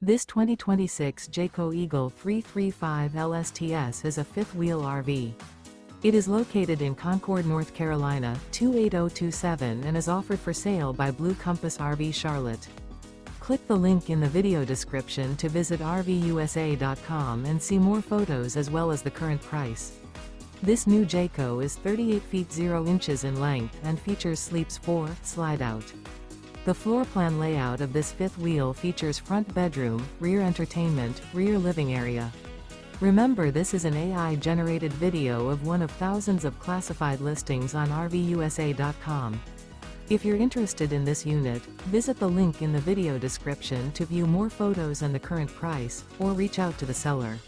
This 2026 Jayco Eagle 335 LSTS is a fifth-wheel RV. It is located in Concord, North Carolina, 28027 and is offered for sale by Blue Compass RV Charlotte. Click the link in the video description to visit RVUSA.com and see more photos as well as the current price. This new Jayco is 38 feet 0 inches in length and features Sleeps 4 Slideout. The floor plan layout of this fifth wheel features front bedroom, rear entertainment, rear living area. Remember, this is an AI-generated video of one of thousands of classified listings on RVUSA.com. If you're interested in this unit, visit the link in the video description to view more photos and the current price, or reach out to the seller.